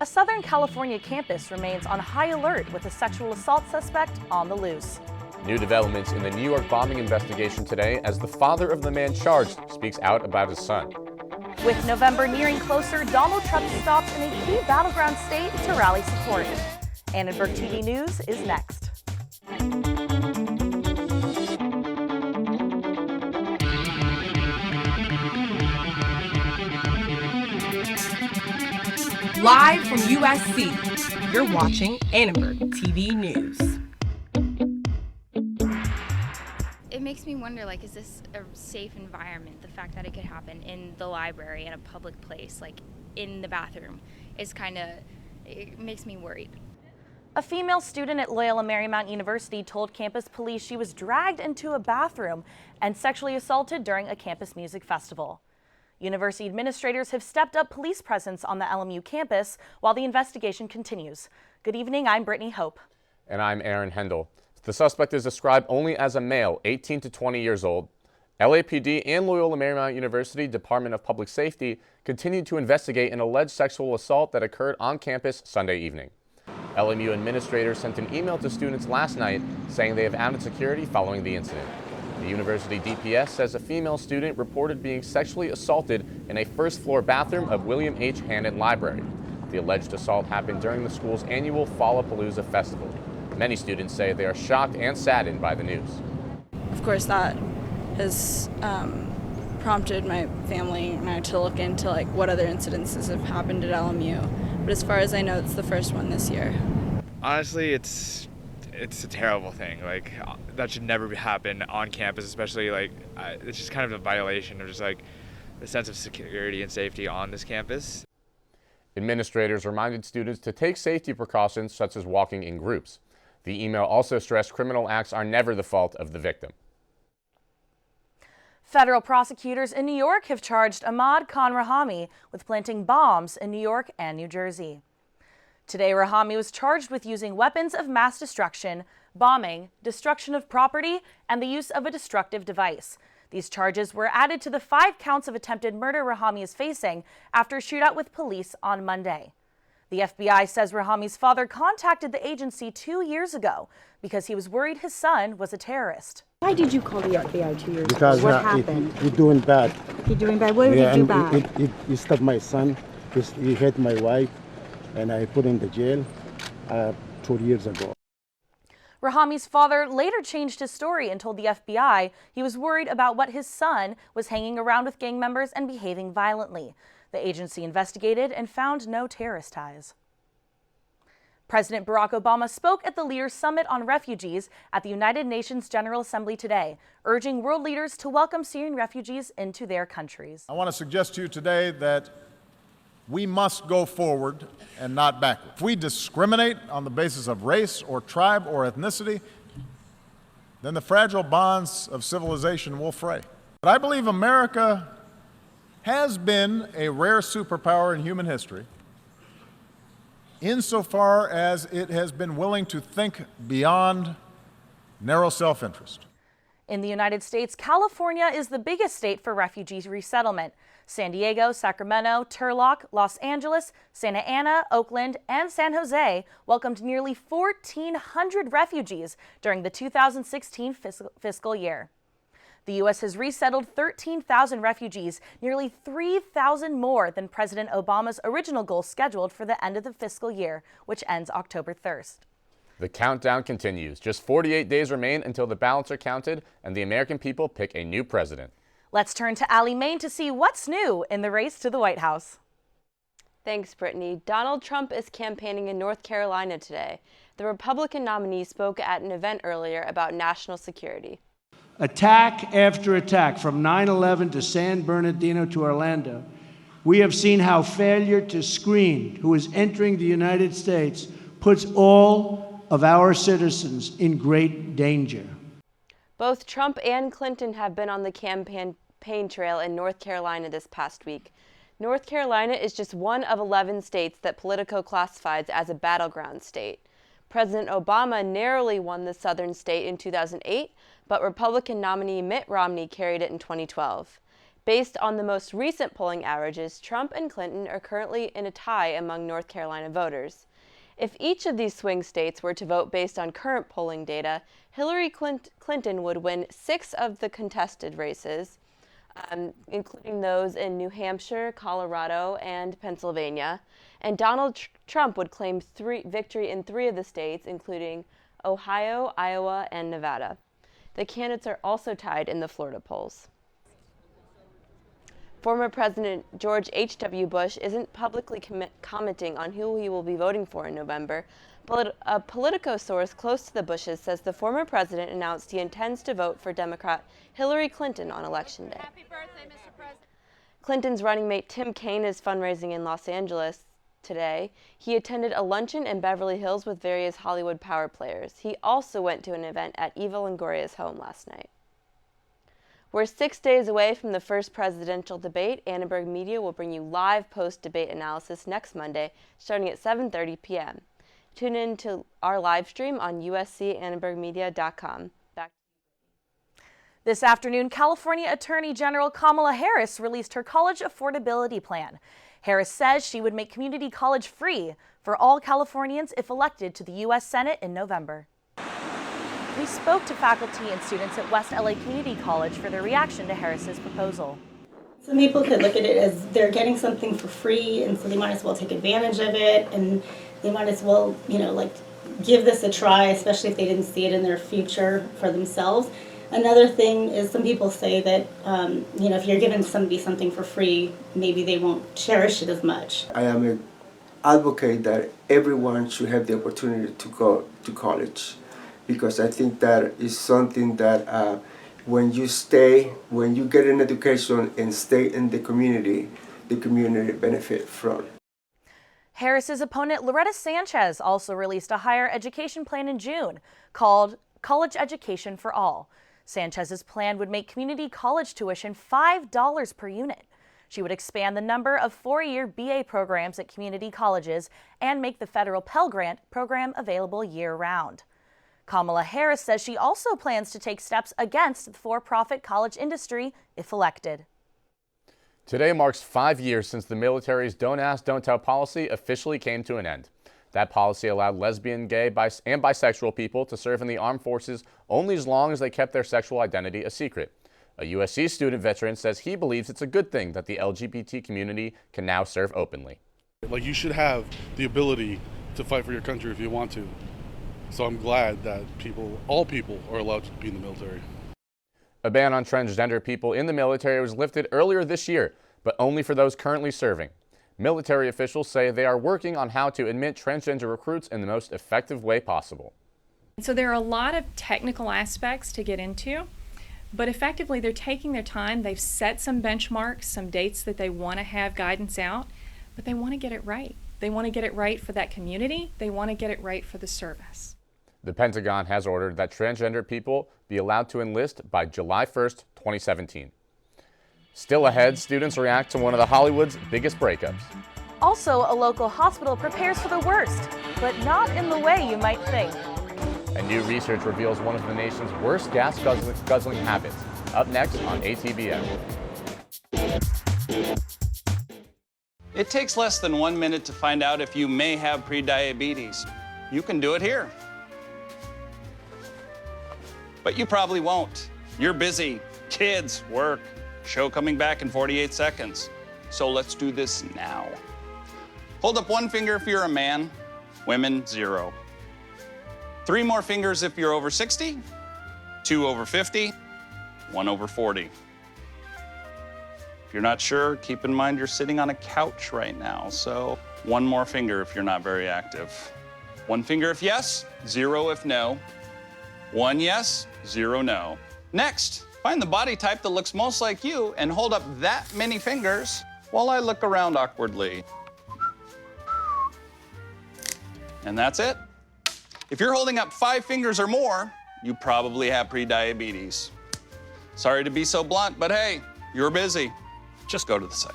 A Southern California campus remains on high alert with a sexual assault suspect on the loose. New developments in the New York bombing investigation today as the father of the man charged speaks out about his son. With November nearing closer, Donald Trump stops in a key battleground state to rally support. Annenberg TV News is next. Live from USC, you're watching Annenberg TV News. It makes me wonder, like, is this a safe environment? The fact that it could happen in the library, in a public place, like in the bathroom, is it makes me worried. A female student at Loyola Marymount University told campus police she was dragged into a bathroom and sexually assaulted during a campus music festival. University administrators have stepped up police presence on the LMU campus while the investigation continues. Good evening, I'm Brittany Hope. And I'm Aaron Hendel. The suspect is described only as a male, 18 to 20 years old. LAPD and Loyola Marymount University Department of Public Safety continued to investigate an alleged sexual assault that occurred on campus Sunday evening. LMU administrators sent an email to students last night saying they have added security following the incident. The university DPS says a female student reported being sexually assaulted in a first-floor bathroom of William H. Hannon Library. The alleged assault happened during the school's annual Fallapalooza festival. Many students say they are shocked and saddened by the news. Of course, that has prompted my family and I to look into what other incidences have happened at LMU. But as far as I know, it's the first one this year. Honestly, it's a terrible thing. That should never happen on campus, especially it's just kind of a violation of just the sense of security and safety on this campus. Administrators reminded students to take safety precautions such as walking in groups. The email also stressed criminal acts are never the fault of the victim. Federal prosecutors in New York have charged Ahmad Khan Rahami with planting bombs in New York and New Jersey. Today, Rahami was charged with using weapons of mass destruction, bombing, destruction of property, and the use of a destructive device. These charges were added to the 5 counts of attempted murder Rahami is facing after a shootout with police on Monday. The FBI says Rahami's father contacted the agency 2 years ago because he was worried his son was a terrorist. Why did you call the FBI 2 years because ago? What happened? He's doing bad. He's doing bad? What did he do bad? He stabbed my son, he hit my wife, and I put him in the jail 2 years ago. Rahami's father later changed his story and told the FBI he was worried about what his son was hanging around with gang members and behaving violently. The agency investigated and found no terrorist ties. President Barack Obama spoke at the Leaders Summit on Refugees at the United Nations General Assembly today, urging world leaders to welcome Syrian refugees into their countries. I want to suggest to you today that we must go forward and not backward. If we discriminate on the basis of race or tribe or ethnicity, then the fragile bonds of civilization will fray. But I believe America has been a rare superpower in human history insofar as it has been willing to think beyond narrow self-interest. In the United States, California is the biggest state for refugee resettlement. San Diego, Sacramento, Turlock, Los Angeles, Santa Ana, Oakland, and San Jose welcomed nearly 1,400 refugees during the 2016 fiscal year. The U.S. has resettled 13,000 refugees, nearly 3,000 more than President Obama's original goal scheduled for the end of the fiscal year, which ends October 1st. The countdown continues. Just 48 days remain until the ballots are counted and the American people pick a new president. Let's turn to Allie Main to see what's new in the race to the White House. Thanks, Brittany. Donald Trump is campaigning in North Carolina today. The Republican nominee spoke at an event earlier about national security. Attack after attack, from 9/11 to San Bernardino to Orlando, we have seen how failure to screen who is entering the United States puts all of our citizens in great danger. Both Trump and Clinton have been on the campaign trail in North Carolina this past week. North Carolina is just one of 11 states that Politico classifies as a battleground state. President Obama narrowly won the southern state in 2008, but Republican nominee Mitt Romney carried it in 2012. Based on the most recent polling averages, Trump and Clinton are currently in a tie among North Carolina voters. If each of these swing states were to vote based on current polling data, Hillary Clinton would win 6 of the contested races, including those in New Hampshire, Colorado, and Pennsylvania, and Donald Trump would claim victory in 3 of the states, including Ohio, Iowa, and Nevada. The candidates are also tied in the Florida polls. Former President George H.W. Bush isn't publicly commenting on who he will be voting for in November, but a Politico source close to the Bushes says the former president announced he intends to vote for Democrat Hillary Clinton on Election Day. Happy birthday, Mr. President. Clinton's running mate Tim Kaine is fundraising in Los Angeles today. He attended a luncheon in Beverly Hills with various Hollywood power players. He also went to an event at Eva Longoria's home last night. We're 6 days away from the first presidential debate. Annenberg Media will bring you live post-debate analysis next Monday, starting at 7:30 p.m. Tune in to our live stream on uscannenbergmedia.com. Back. This afternoon, California Attorney General Kamala Harris released her college affordability plan. Harris says she would make community college free for all Californians if elected to the U.S. Senate in November. We spoke to faculty and students at West LA Community College for their reaction to Harris's proposal. Some people could look at it as they're getting something for free, and so they might as well take advantage of it, and they might as well, give this a try, especially if they didn't see it in their future for themselves. Another thing is some people say that, if you're giving somebody something for free, maybe they won't cherish it as much. I am an advocate that everyone should have the opportunity to go to college, because I think that is something that when you get an education and stay in the community benefit from. Harris's opponent Loretta Sanchez also released a higher education plan in June called College Education for All. Sanchez's plan would make community college tuition $5 per unit. She would expand the number of 4-year BA programs at community colleges and make the federal Pell Grant program available year-round. Kamala Harris says she also plans to take steps against the for-profit college industry if elected. Today marks 5 years since the military's Don't Ask, Don't Tell policy officially came to an end. That policy allowed lesbian, gay, and bisexual people to serve in the armed forces only as long as they kept their sexual identity a secret. A USC student veteran says he believes it's a good thing that the LGBT community can now serve openly. You should have the ability to fight for your country if you want to. So I'm glad that all people are allowed to be in the military. A ban on transgender people in the military was lifted earlier this year, but only for those currently serving. Military officials say they are working on how to admit transgender recruits in the most effective way possible. So there are a lot of technical aspects to get into, but effectively they're taking their time. They've set some benchmarks, some dates that they want to have guidance out, but they want to get it right. They want to get it right for that community. They want to get it right for the service. The Pentagon has ordered that transgender people be allowed to enlist by July 1st, 2017. Still ahead, students react to one of the Hollywood's biggest breakups. Also, a local hospital prepares for the worst, but not in the way you might think. And new research reveals one of the nation's worst gas guzzling habits. Up next on ATBN. It takes less than 1 minute to find out if you may have prediabetes. You can do it here. But you probably won't. You're busy. Kids, work, show coming back in 48 seconds. So let's do this now. Hold up one finger if you're a man, women, 0. 3 more fingers if you're over 60, 2 over 50, 1 over 40. If you're not sure, keep in mind you're sitting on a couch right now, so 1 more finger if you're not very active. 1 finger if yes, 0 if no. 1 yes, 0 no. Next, find the body type that looks most like you and hold up that many fingers while I look around awkwardly. And that's it. If you're holding up 5 fingers or more, you probably have prediabetes. Sorry to be so blunt, but hey, you're busy. Just go to the site.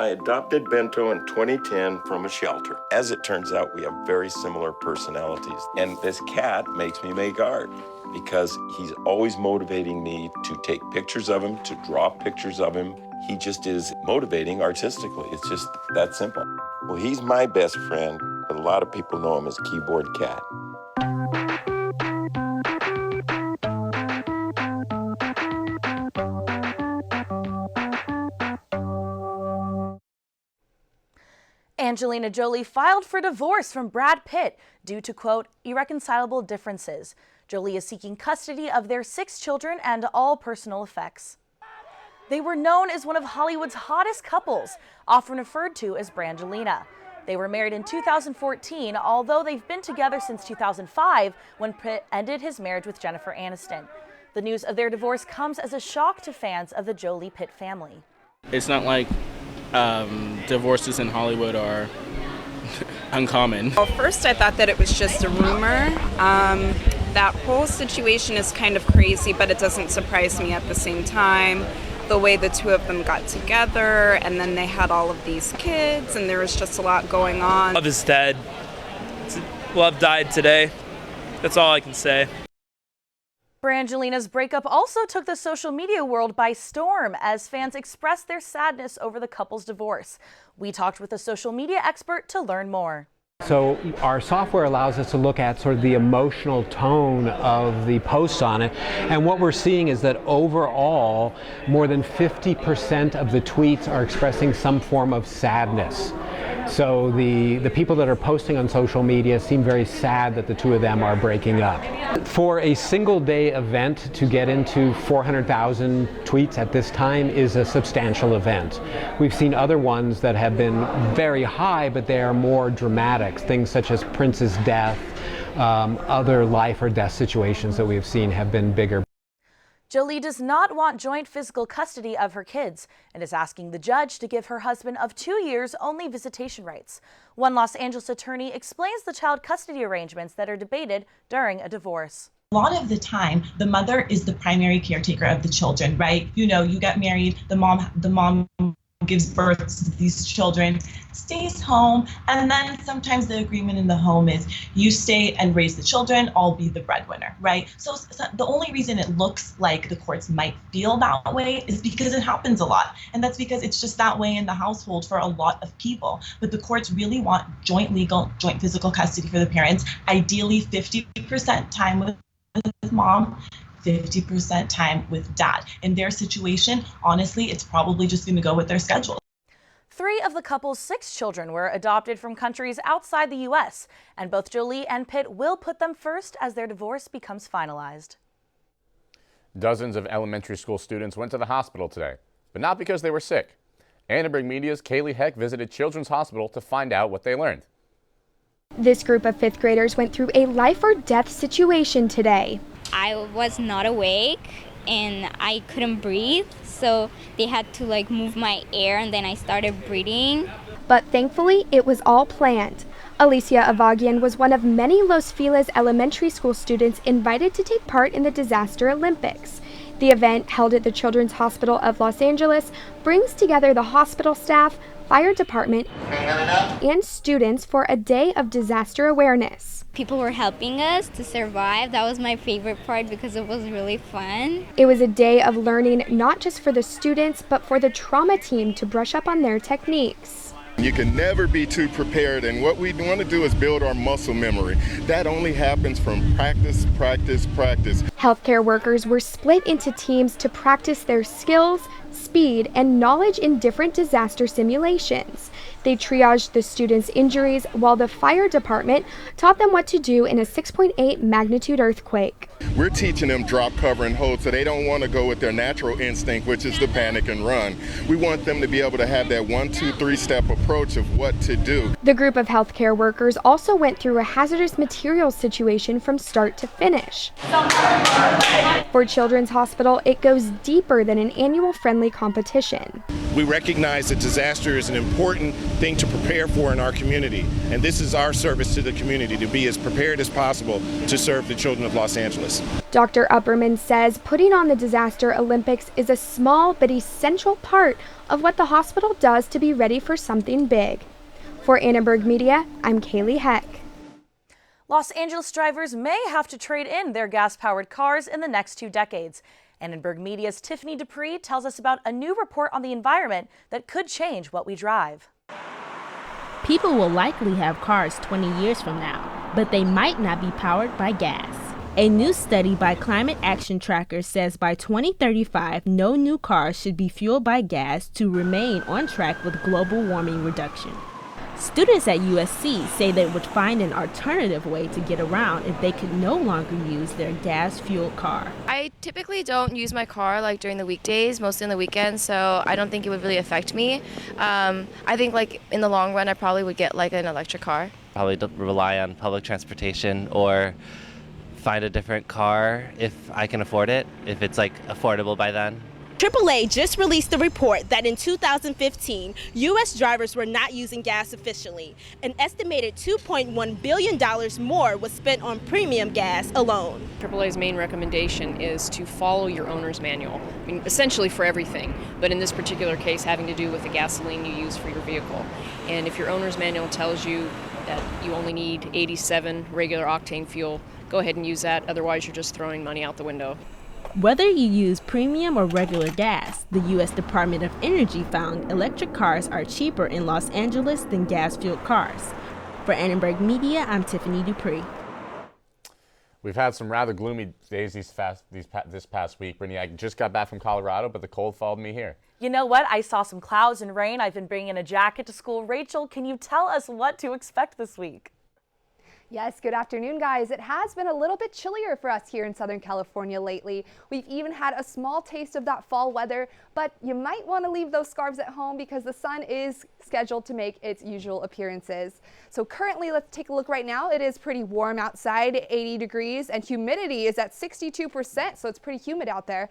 I adopted Bento in 2010 from a shelter. As it turns out, we have very similar personalities. And this cat makes me make art because he's always motivating me to take pictures of him, to draw pictures of him. He just is motivating artistically. It's just that simple. Well, he's my best friend, but a lot of people know him as Keyboard Cat. Angelina Jolie filed for divorce from Brad Pitt due to, quote, irreconcilable differences. Jolie is seeking custody of their 6 children and all personal effects. They were known as one of Hollywood's hottest couples, often referred to as Brangelina. They were married in 2014, although they've been together since 2005 when Pitt ended his marriage with Jennifer Aniston. The news of their divorce comes as a shock to fans of the Jolie-Pitt family. It's not like divorces in Hollywood are uncommon. Well, first I thought that it was just a rumor. That whole situation is kind of crazy, but it doesn't surprise me at the same time. The way the two of them got together, and then they had all of these kids, and there was just a lot going on. Love is dead. Love died today. That's all I can say. Brangelina's breakup also took the social media world by storm as fans expressed their sadness over the couple's divorce. We talked with a social media expert to learn more. So our software allows us to look at sort of the emotional tone of the posts on it. And what we're seeing is that overall, more than 50% of the tweets are expressing some form of sadness. So the people that are posting on social media seem very sad that the two of them are breaking up. For a single day event to get into 400,000 tweets at this time is a substantial event. We've seen other ones that have been very high, but they are more dramatic. Things such as Prince's death, other life or death situations that we've seen have been bigger. Jolie does not want joint physical custody of her kids and is asking the judge to give her husband of 2 years only visitation rights. One Los Angeles attorney explains the child custody arrangements that are debated during a divorce. A lot of the time, the mother is the primary caretaker of the children, right? You know, you get married, the mom gives birth to these children, stays home, and then sometimes the agreement in the home is you stay and raise the children, I'll be the breadwinner, right? So the only reason it looks like the courts might feel that way is because it happens a lot. And that's because it's just that way in the household for a lot of people. But the courts really want joint physical custody for the parents, ideally 50% time with mom, 50% time with dad. In their situation, honestly, it's probably just going to go with their schedule. 3 of the couple's 6 children were adopted from countries outside the U.S., and both Jolie and Pitt will put them first as their divorce becomes finalized. Dozens of elementary school students went to the hospital today, but not because they were sick. Annenberg Media's Kaylee Heck visited Children's Hospital to find out what they learned. This group of 5th graders went through a life or death situation today. I was not awake and I couldn't breathe, so they had to move my air and then I started breathing. But thankfully, it was all planned. Alicia Avagian was one of many Los Feliz elementary school students invited to take part in the Disaster Olympics. The event, held at the Children's Hospital of Los Angeles, brings together the hospital staff, fire department, and students for a day of disaster awareness. People were helping us to survive. That was my favorite part because it was really fun. It was a day of learning not just for the students, but for the trauma team to brush up on their techniques. You can never be too prepared, and what we want to do is build our muscle memory. That only happens from practice, practice, practice. Healthcare workers were split into teams to practice their skills, speed, and knowledge in different disaster simulations. They triaged the students' injuries while the fire department taught them what to do in a 6.8 magnitude earthquake. We're teaching them drop, cover, and hold, so they don't want to go with their natural instinct, which is to panic and run. We want them to be able to have that 1, 2, 3-step approach of what to do. The group of healthcare workers also went through a hazardous materials situation from start to finish. For Children's Hospital, it goes deeper than an annual friendly competition. We recognize that disaster is an important thing to prepare for in our community, and this is our service to the community, to be as prepared as possible to serve the children of Los Angeles. Dr. Upperman says putting on the Disaster Olympics is a small but essential part of what the hospital does to be ready for something big. For Annenberg Media, I'm Kaylee Heck. Los Angeles drivers may have to trade in their gas-powered cars in the next 2 decades. Annenberg Media's Tiffany Dupree tells us about a new report on the environment that could change what we drive. People will likely have cars 20 years from now, but they might not be powered by gas. A new study by Climate Action Tracker says by 2035, no new cars should be fueled by gas to remain on track with global warming reduction. Students at USC say they would find an alternative way to get around if they could no longer use their gas-fueled car. I typically don't use my car like during the weekdays, mostly on the weekends, so I don't think it would really affect me. I think like in the long run, I probably would get like an electric car. Probably don't rely on public transportation or find a different car if I can afford it, if it's like affordable by then. AAA just released a report that in 2015, U.S. drivers were not using gas efficiently. An estimated $2.1 billion more was spent on premium gas alone. AAA's main recommendation is to follow your owner's manual, I mean, essentially for everything, but in this particular case having to do with the gasoline you use for your vehicle. And if your owner's manual tells you that you only need 87 regular octane fuel, go ahead and use that, otherwise you're just throwing money out the window. Whether you use premium or regular gas, the U.S. Department of Energy found electric cars are cheaper in Los Angeles than gas-fueled cars. For Annenberg Media, I'm Tiffany Dupree. We've had some rather gloomy days this past week. Brittany, I just got back from Colorado, but the cold followed me here. You know what? I saw some clouds and rain. I've been bringing a jacket to school. Rachel, can you tell us what to expect this week? Yes, good afternoon, guys. It has been a little bit chillier for us here in Southern California lately. We've even had a small taste of that fall weather, but you might want to leave those scarves at home because the sun is scheduled to make its usual appearances. So currently, let's take a look right now. It is pretty warm outside, 80 degrees, and humidity is at 62%, so it's pretty humid out there.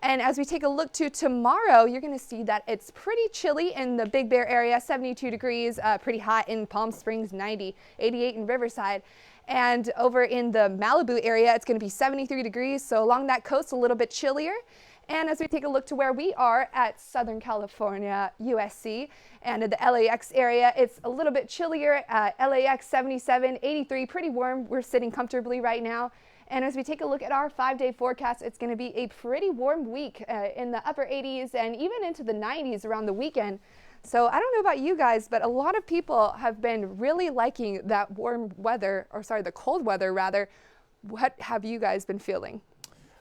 And as we take a look to tomorrow, you're going to see that it's pretty chilly in the Big Bear area, 72 degrees, pretty hot in Palm Springs, 90, 88 in Riverside. And over in the Malibu area, it's going to be 73 degrees. So along that coast, a little bit chillier. And as we take a look to where we are at Southern California, USC, and in the LAX area, it's a little bit chillier. LAX 77, 83, pretty warm. We're sitting comfortably right now. And as we take a look at our 5-day forecast, it's going to be a pretty warm week in the upper 80s and even into the 90s around the weekend. So I don't know about you guys, but a lot of people have been really liking that warm weather, or sorry, the cold weather rather. What have you guys been feeling?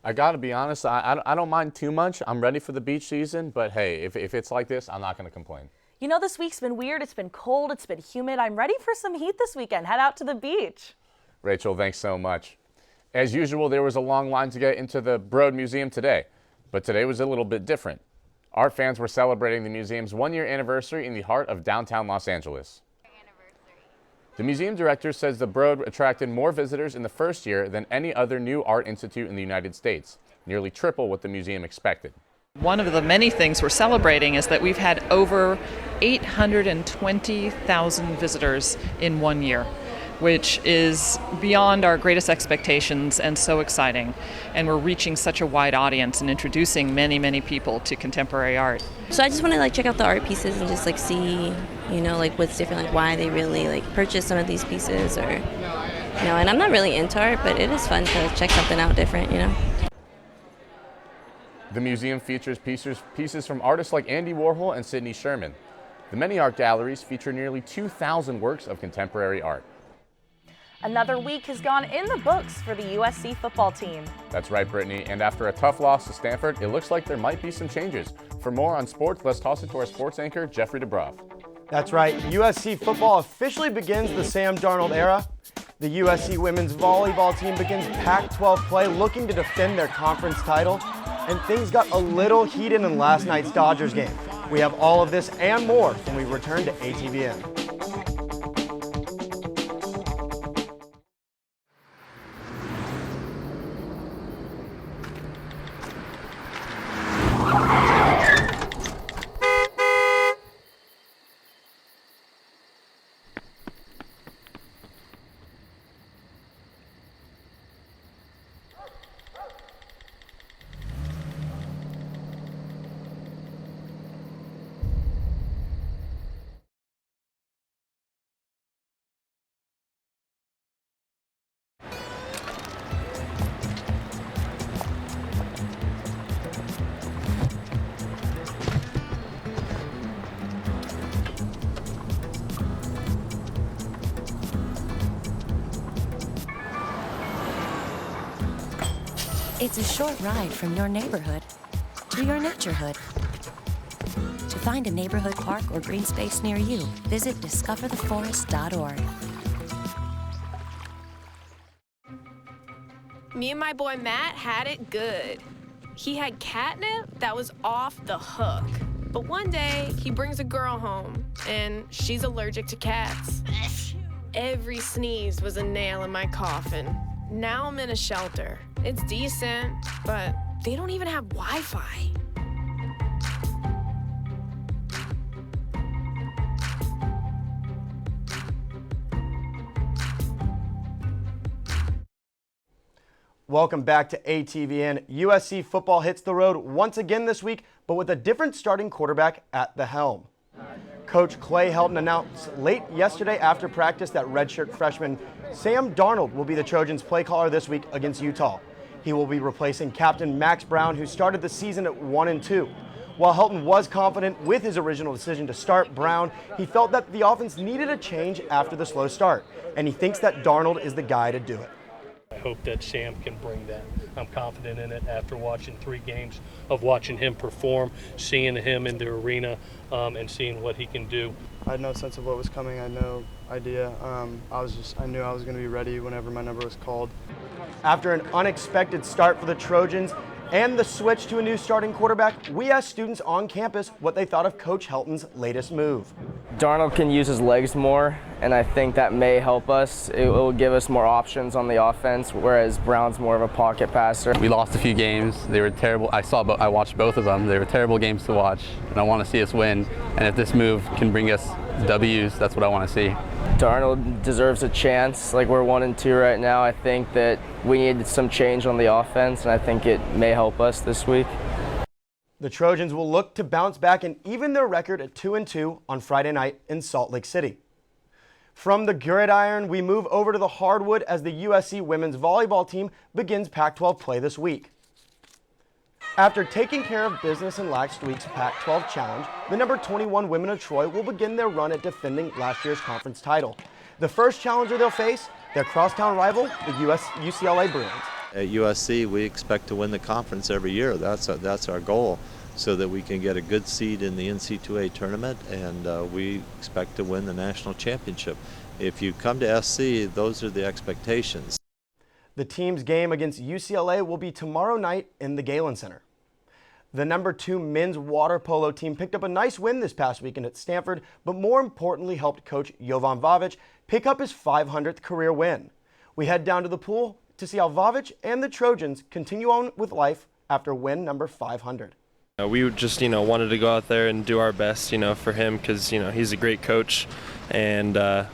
I got to be honest, I don't mind too much. I'm ready for the beach season, but hey, if it's like this, I'm not going to complain. You know, this week's been weird. It's been cold. It's been humid. I'm ready for some heat this weekend. Head out to the beach. Rachel, thanks so much. As usual, there was a long line to get into the Broad Museum today, but today was a little bit different. Art fans were celebrating the museum's one-year anniversary in the heart of downtown Los Angeles. The museum director says the Broad attracted more visitors in the first year than any other new art institute in the United States, nearly triple what the museum expected. One of the many things we're celebrating is that we've had over 820,000 visitors in 1 year, which is beyond our greatest expectations and so exciting. And we're reaching such a wide audience and introducing many, many people to contemporary art. So I just want to check out the art pieces and just see, what's different, why they really purchase some of these pieces, or, and I'm not really into art, but it is fun to check something out different, The museum features pieces from artists like Andy Warhol and Sidney Sherman. The many art galleries feature nearly 2,000 works of contemporary art. Another week has gone in the books for the USC football team. That's right, Brittany. And after a tough loss to Stanford, it looks like there might be some changes. For more on sports, let's toss it to our sports anchor, Jeffrey DeBroff. That's right. USC football officially begins the Sam Darnold era. The USC women's volleyball team begins Pac-12 play, looking to defend their conference title. And things got a little heated in last night's Dodgers game. We have all of this and more when we return to ATVN. It's a short ride from your neighborhood to your naturehood. To find a neighborhood park or green space near you, visit discovertheforest.org. Me and my boy Matt had it good. He had catnip that was off the hook. But one day, he brings a girl home, and she's allergic to cats. Every sneeze was a nail in my coffin. Now I'm in a shelter. It's decent, but they don't even have Wi-Fi. Welcome back to ATVN. USC football hits the road once again this week, but with a different starting quarterback at the helm. Coach Clay Helton announced late yesterday after practice that redshirt freshman Sam Darnold will be the Trojans' play caller this week against Utah. He will be replacing captain Max Brown, who started the season at 1-2. While Helton was confident with his original decision to start Brown, he felt that the offense needed a change after the slow start, and he thinks that Darnold is the guy to do it. I hope that Sam can bring that. I'm confident in it after watching 3 games of watching him perform, seeing him in the arena, and seeing what he can do. I had no sense of what was coming. I had no idea. I knew I was going to be ready whenever my number was called. After an unexpected start for the Trojans and the switch to a new starting quarterback, we asked students on campus what they thought of Coach Helton's latest move. Darnold can use his legs more, and I think that may help us. It will give us more options on the offense, whereas Brown's more of a pocket passer. We lost a few games. They were terrible. I watched both of them. They were terrible games to watch, and I want to see us win. And if this move can bring us W's, that's what I want to see. Darnold deserves a chance. Like, we're 1-2 right now. I think that we need some change on the offense, and I think it may help us this week. The Trojans will look to bounce back and even their record at 2-2 on Friday night in Salt Lake City. From the gridiron, we move over to the hardwood as the USC women's volleyball team begins Pac-12 play this week. After taking care of business in last week's Pac-12 challenge, the number 21 women of Troy will begin their run at defending last year's conference title. The first challenger they'll face, their crosstown rival, the UCLA Bruins. At USC, we expect to win the conference every year. That's our goal, so that we can get a good seed in the NC2A tournament, and we expect to win the national championship. If you come to SC, those are the expectations. The team's game against UCLA will be tomorrow night in the Galen Center. The number 2 men's water polo team picked up a nice win this past weekend at Stanford, but more importantly helped coach Jovan Vavic pick up his 500th career win. We head down to the pool to see how Vavic and the Trojans continue on with life after win number 500. We just, wanted to go out there and do our best, for him, because, he's a great coach. And, I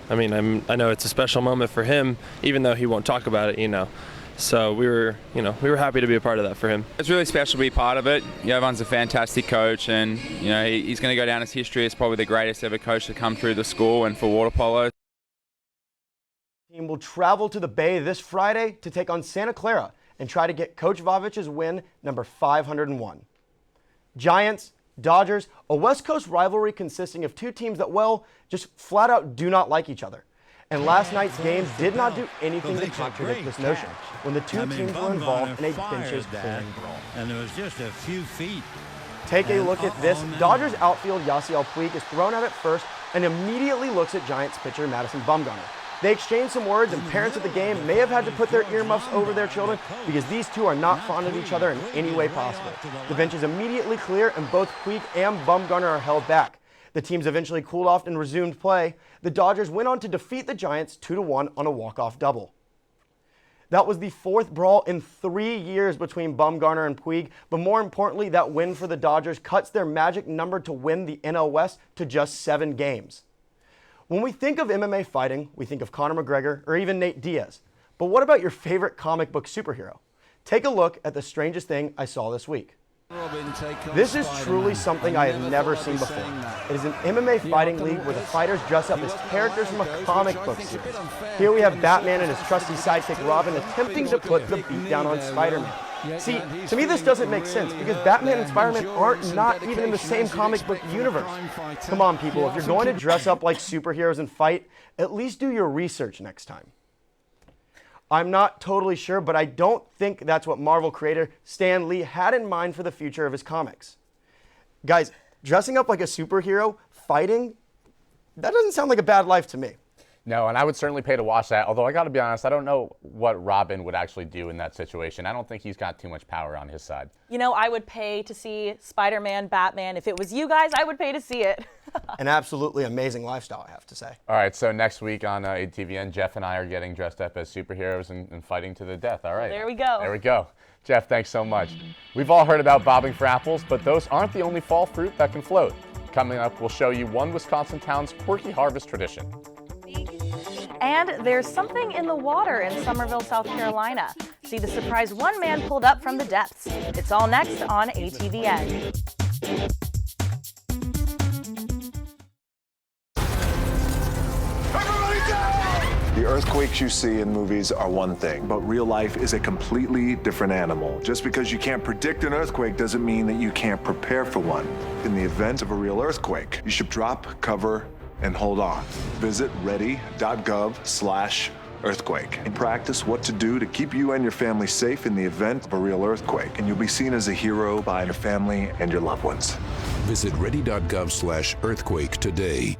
know it's a special moment for him, even though he won't talk about it, So we were happy to be a part of that for him. It's really special to be part of it. Jovan's a fantastic coach, and, he's going to go down as history as probably the greatest ever coach to come through the school and for water polo. The team will travel to the Bay this Friday to take on Santa Clara and try to get Coach Vavic's win number 501. Giants, Dodgers, a West Coast rivalry consisting of 2 teams that, just flat out do not like each other. And last night's game did not do anything to contradict this notion when the 2 teams were involved in a benches clearing brawl. And there was just a few feet. Take a look at this. Dodgers outfield Yasiel Puig is thrown out at first and immediately looks at Giants pitcher Madison Bumgarner. They exchanged some words, and parents at the game may have had to put their earmuffs over their children because these 2 are not fond of each other in any way possible. The bench is immediately clear, and both Puig and Bumgarner are held back. The teams eventually cooled off and resumed play. The Dodgers went on to defeat the Giants 2-1 on a walk-off double. That was the 4th brawl in 3 years between Bumgarner and Puig, but more importantly, that win for the Dodgers cuts their magic number to win the NL West to just 7 games. When we think of MMA fighting, we think of Conor McGregor or even Nate Diaz. But what about your favorite comic book superhero? Take a look at the strangest thing I saw this week. This is truly something I have never seen before. It is an MMA fighting league where the fighters dress up as characters from a comic book series. Here we have Batman and his trusty sidekick Robin attempting to put the beat down on Spider-Man. See, to me this doesn't make sense because Batman and Spider-Man aren't not even in the same comic book universe. Come on, people, if you're going to dress up like superheroes and fight, at least do your research next time. I'm not totally sure, but I don't think that's what Marvel creator Stan Lee had in mind for the future of his comics. Guys, dressing up like a superhero, fighting, that doesn't sound like a bad life to me. No, and I would certainly pay to watch that, although I got to be honest, I don't know what Robin would actually do in that situation. I don't think he's got too much power on his side. You know, I would pay to see Spider-Man, Batman. If it was you guys, I would pay to see it. An absolutely amazing lifestyle, I have to say. All right, so next week on ATVN, Jeff and I are getting dressed up as superheroes and fighting to the death. All right. There we go. There we go. Jeff, thanks so much. We've all heard about bobbing for apples, but those aren't the only fall fruit that can float. Coming up, we'll show you one Wisconsin town's quirky harvest tradition. And there's something in the water in Somerville, South Carolina. See the surprise one man pulled up from the depths. It's all next on ATVN. The earthquakes you see in movies are one thing, but real life is a completely different animal. Just because you can't predict an earthquake doesn't mean that you can't prepare for one. In the event of a real earthquake, you should drop, cover, and hold on. Visit ready.gov/earthquake and practice what to do to keep you and your family safe in the event of a real earthquake. And you'll be seen as a hero by your family and your loved ones. Visit ready.gov/earthquake today.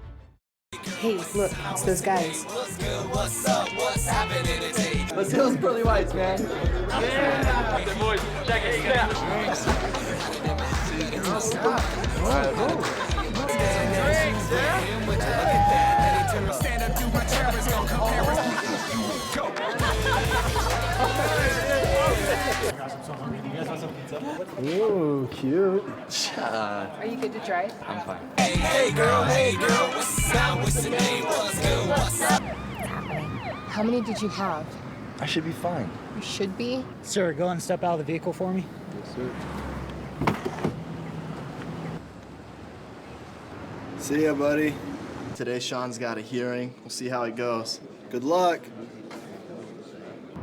Hey, look, it's those guys. What's up? What's happening today? Let's do those pearly whites, man. Yeah! The boys, check it Ooh, cute. Are you good to try? I'm fine. Hey girl, what's up? What's the name? What's good? What's up? How many did you have? I should be fine. You should be. Sir, go and step out of the vehicle for me. Yes, sir. See ya, buddy. Today, Sean's got a hearing. We'll see how it goes. Good luck.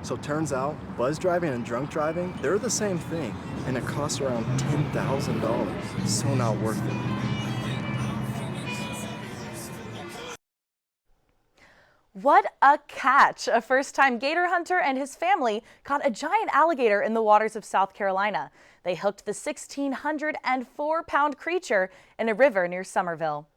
So turns out, buzz driving and drunk driving, they're the same thing, and it costs around $10,000. So not worth it. What a catch! A first-time gator hunter and his family caught a giant alligator in the waters of South Carolina. They hooked the 1,604-pound creature in a river near Somerville.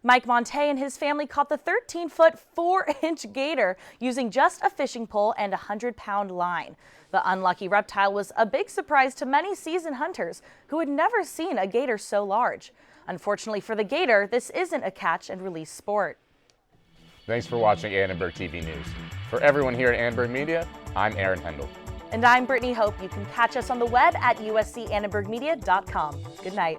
Mike Monte and his family caught the 13-foot, 4-inch gator using just a fishing pole and a 100-pound line. The unlucky reptile was a big surprise to many seasoned hunters who had never seen a gator so large. Unfortunately for the gator, this isn't a catch and release sport. Thanks for watching Annenberg TV News. For everyone here at Annenberg Media, I'm Aaron Hendel. And I'm Brittany Hope. You can catch us on the web at uscannenbergmedia.com. Good night.